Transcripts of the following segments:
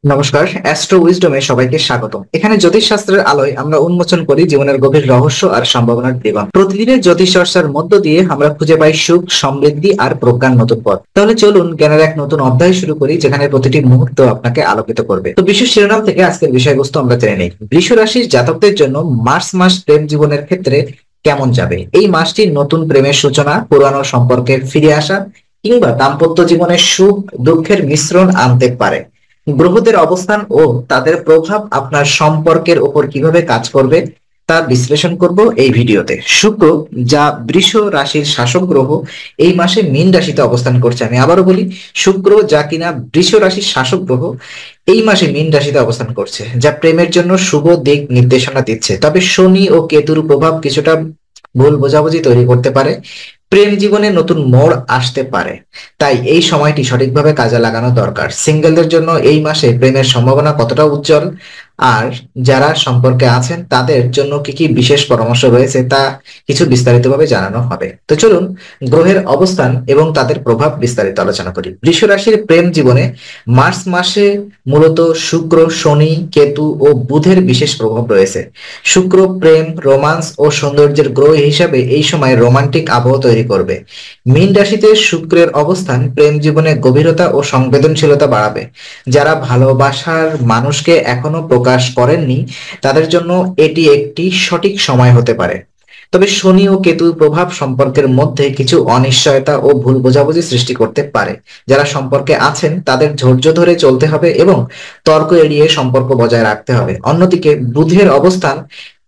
নমস্কার, অ্যাস্ট্রো উইজডমে সবাইকে স্বাগতম। এখানে জ্যোতিষ শাস্ত্রের আলোয় আমরা উন্মোচন করি জীবনের গভীর রহস্য আর সম্ভাবনার দিগন্ত। প্রতিদিনের জ্যোতিষ চর্চার মধ্য দিয়ে আমরা খুঁজে পাই সুখ, সমৃদ্ধি আর প্রজ্ঞার নতুন পথ। তাহলে চলুন জ্ঞানের এক নতুন অধ্যায় শুরু করি, যেখানে প্রতিটি মুহূর্ত আপনাকে আলোকিত করবে। তো বিশ্ব শিরোনাম থেকে আজকের বিষয়বস্তু আমরা জেনে নেই। বৃষ রাশির জাতকদের জন্য মার্চ মাস প্রেম জীবনের ক্ষেত্রে কেমন যাবে। এই মাসটি নতুন প্রেমের সূচনা, পুরানো সম্পর্কের ফিরে আসা কিংবা দাম্পত্য জীবনের সুখ দুঃখের মিশ্রণ আনতে পারে। গ্রহদের অবস্থান ও তাদের প্রভাব আপনার সম্পর্কের উপর কিভাবে কাজ করবে তা বিশ্লেষণ করব এই ভিডিওতে। শুক্র, যা বৃষ রাশির শাসক গ্রহ, এই মাসে মীন রাশিতে অবস্থান করছে। আমি আবারও বলি, শুক্র, যা কিনা বৃষ রাশির শাসক গ্রহ, এই মাসে মীন রাশিতে অবস্থান করছে, যা প্রেমের জন্য শুভ দিক নির্দেশনা দিচ্ছে। তবে শনি ও কেতুর প্রভাব কিছুটা ভুল বোঝাবুঝি তৈরি করতে পারে। প্রেম জীবনে নতুন মোড় আসতে পারে, তাই এই সময়টি সঠিকভাবে কাজে লাগানো দরকার। সিঙ্গেলদের জন্য এই মাসে প্রেমের সম্ভাবনা কতটা উজ্জ্বল, আর যারা সম্পর্কে আছেন তাদের জন্য কি কি বিশেষ পরামর্শ রয়েছে তা কিছু বিস্তারিতভাবে জানানো হবে। তো চলুন গ্রহের অবস্থান এবং তাদের প্রভাব বিস্তারিত আলোচনা করি। বৃষ রাশির প্রেম জীবনে মার্চ মাসে মূলত শুক্র, শনি, কেতু ও বুধের বিশেষ প্রভাব রয়েছে। শুক্র প্রেম, রোমান্স ও সৌন্দর্যের গ্রহ হিসাবে এই সময় রোমান্টিক আবহ তৈরি করবে। মীন রাশিতে শুক্রের অবস্থান প্রেম জীবনে গভীরতা ও সংবেদনশীলতা বাড়াবে। যারা ভালোবাসার মানুষকে এখনো প্রকাশ করেননি তাদের জন্য এটি একটি সঠিক সময় হতে পারে। তবে শনি ও কেতুর প্রভাব সম্পর্কের মধ্যে কিছু অনিশ্চয়তা ও ভুল বোঝাবুঝি সৃষ্টি করতে পারে। যারা সম্পর্কে আছেন তাদের ধৈর্য ধরে চলতে হবে এবং তর্ক এড়িয়ে সম্পর্ক বজায় রাখতে হবে। অন্যদিকে বুধের অবস্থান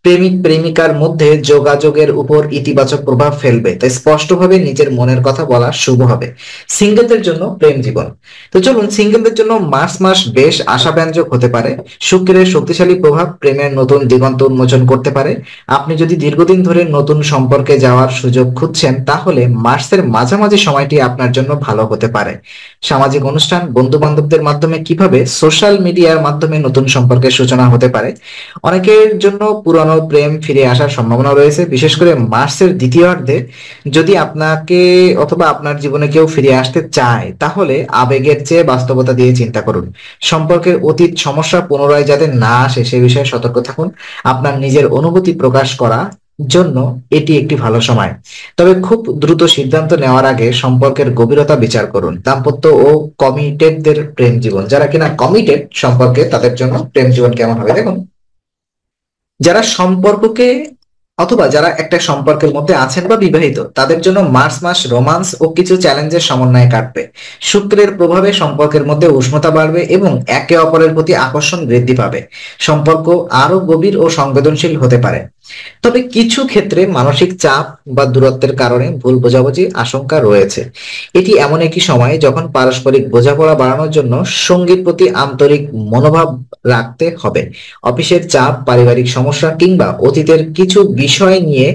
প্রেমিক প্রেমিকার মধ্যে যোগাযোগের উপর ইতিবাচক প্রভাব ফেলবে, তাই স্পষ্টভাবে নিজের মনের কথা বলা শুভ হবে। সিঙ্গেলদের জন্য প্রেম জীবন। তো চলুন, সিঙ্গেলদের জন্য মার্চ মাস বেশ আশাব্যঞ্জক হতে পারে। শুক্রের শক্তিশালী প্রভাব প্রেমের নতুন দিগন্ত উন্মোচন করতে পারে। আপনি যদি দীর্ঘদিন ধরে নতুন সম্পর্কে যাওয়ার সুযোগ খুঁজছেন, তাহলে মার্চের মাঝামাঝি সময়টি আপনার জন্য ভালো হতে পারে। সামাজিক অনুষ্ঠান, বন্ধু বান্ধবদের মাধ্যমে কিভাবে সোশ্যাল মিডিয়ার মাধ্যমে নতুন সম্পর্কের সূচনা হতে পারে। অনেকের জন্য পুরনো প্রেম ফিরে আসার সম্ভাবনা রয়েছে, বিশেষ করে মার্চের দ্বিতীয়ার্ধে। যদি আপনাকে অথবা আপনার জীবনে কেউ ফিরে আসতে চায়, তাহলে আবেগের চেয়ে বাস্তবতা দিয়ে চিন্তা করুন। সম্পর্কের অতীত সমস্যা পুনরায় যাতে না আসে সে বিষয়ে সতর্ক থাকুন। আপনার নিজের অনুভূতি প্রকাশ করা জন্য এটি একটি ভালো সময়। তবে খুব দ্রুত সিদ্ধান্ত নেওয়ার আগে সম্পর্কের গভীরতা বিচার করুন। দাম্পত্য ও কমিটেডদের প্রেম জীবন, যারা কিনা কমিটেড সম্পর্কে, তাদের জন্য প্রেম জীবন কেমন হবে দেখুন। যারা সম্পর্ককে অথবা যারা একটা সম্পর্কের মধ্যে আছেন বা বিবাহিত, তাদের জন্য মার্চ মাস রোমান্স ও কিছু চ্যালেঞ্জের সমন্বয়ে কাটবে। শুক্রের প্রভাবে সম্পর্কের মধ্যে উষ্ণতা বাড়বে এবং একে অপরের প্রতি আকর্ষণ বৃদ্ধি পাবে। সম্পর্ক আরো গভীর ও সংবেদনশীল হতে পারে। তবে কিছু ক্ষেত্রে মানসিক চাপ বা দূরত্বের কারণে ভুল বোঝাবুঝি আশঙ্কা রয়েছে। এটি এমন একটি সময় যখন পারস্পরিক বোঝাপড়া বাড়ানোর জন্য সঙ্গীর প্রতি আন্তরিক মনোভাব রাখতে হবে। অফিসের চাপ, পারিবারিক সমস্যা কিংবা অতীতের কিছু বিষয় নিয়ে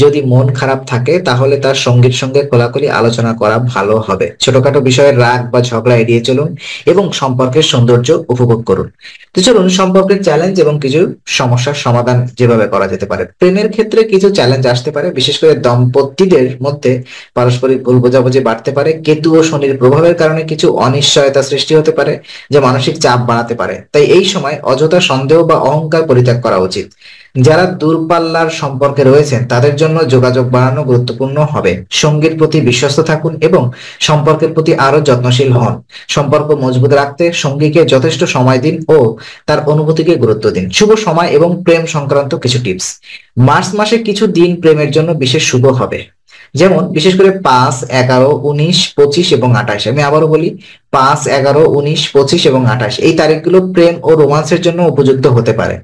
যদি মন খারাপ থাকে, তাহলে তার সঙ্গীর সঙ্গে খোলাখুলি আলোচনা করা ভালো হবে। ছোটখাটো বিষয়ের রাগ বা ঝগড়া এড়িয়ে চলুন এবং সম্পর্কের সৌন্দর্য উপভোগ করুন। তো চলুন সম্পর্কের চ্যালেঞ্জ এবং কিছু সমস্যার সমাধান যেভাবে করা যেতে পারে। প্রেমের ক্ষেত্রে কিছু চ্যালেঞ্জ আসতে পারে, বিশেষ করে দম্পতিদের মধ্যে পারস্পরিক ভুল বোঝাবুঝি বাড়তে পারে। কেতু ও শনির প্রভাবের কারণে কিছু অনিশ্চয়তা সৃষ্টি হতে পারে, যা মানসিক চাপ বাড়াতে পারে। তাই এই সময় অযথা সন্দেহ বা অহংকার পরিত্যাগ করা উচিত। যারা দূরপাল্লার সম্পর্কে রয়েছেন তাদের জন্য যোগাযোগ বাড়ানো গুরুত্বপূর্ণ হবে। সঙ্গীর প্রতি বিশ্বস্ত থাকুন এবং সম্পর্কের প্রতি আরো যত্নশীল হন। সম্পর্ক মজবুত রাখতে সঙ্গীকে যথেষ্ট সময় দিন ও তার অনুভূতিকে গুরুত্ব দিন। শুভ সময় এবং প্রেম সংক্রান্ত কিছু টিপস। মার্চ মাসে কিছু দিন প্রেমের জন্য বিশেষ শুভ হবে, যেমন বিশেষ করে 5, 11, 19, 25 এবং 28। আমি আবারও বলি, 5, 11, 19, 25 এবং 28 এই তারিখগুলো প্রেম ও রোমান্সের জন্য উপযুক্ত হতে পারে।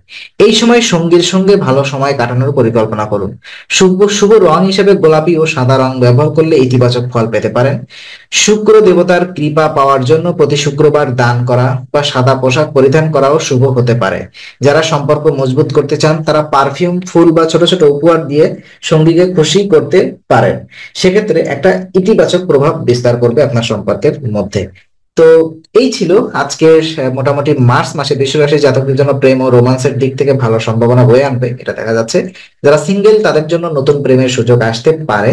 এই সময় সঙ্গীর সঙ্গে ভালো সময় কাটানোর পরিকল্পনা করুন। শুভ শুভ রং হিসেবে গোলাপি ও সাদা রং ব্যবহার করলে ইতিবাচক ফল পেতে পারেন। শুক্র দেবতার কৃপা পাওয়ার জন্য প্রতি শুক্রবার দান করা বা সাদা পোশাক পরিধান করাও শুভ হতে পারে। যারা সম্পর্ক মজবুত করতে চান, তারা পারফিউম, ফুল বা ছোট ছোট উপহার দিয়ে সঙ্গীকে খুশি করতে পারেন। সেক্ষেত্রে একটা ইতিবাচক প্রভাব বিস্তার করবে আপনার সম্পর্কের মধ্যে। তো এই ছিল আজকের মোটামুটি মার্চ মাসে বৃষ রাশির জাতকদের জন্য প্রেম ও রোমান্সের দিক থেকে ভালো সম্ভাবনা বয়ে আনবে, এটা দেখা যাচ্ছে। যারা সিঙ্গেল তাদের জন্য নতুন প্রেমের সুযোগ আসতে পারে,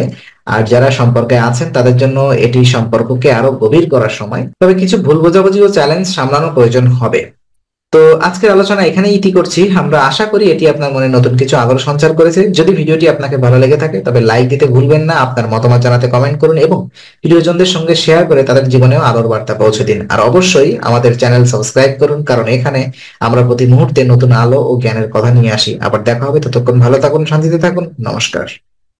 আর যারা সম্পর্কে আছেন তাদের জন্য এটি সম্পর্ককে আরো গভীর করার সময়। তবে কিছু ভুল বোঝাবুঝি ও চ্যালেঞ্জ সামলানো প্রয়োজন হবে। তো আজকের আলোচনা এখানেই ইতি করছি। আমরা আশা করি এটি আপনার মনে নতুন কিছু আলোর সঞ্চার করেছে। যদি ভিডিওটি আপনাকে ভালো লেগে থাকে তবে লাইক দিতে ভুলবেন না, আপনার মতামত জানাতে কমেন্ট করুন এবং প্রিয়জনদের সঙ্গে শেয়ার করে তাদের জীবনেও আলোর বার্তা পৌঁছে দিন। আর অবশ্যই আমাদের চ্যানেল সাবস্ক্রাইব করুন, কারণ এখানে আমরা প্রতি মুহূর্তে নতুন আলো ও জ্ঞানের কথা নিয়ে আসি। আবার দেখা হবে, ততক্ষণ ভালো থাকুন, শান্তিতে থাকুন, নমস্কার।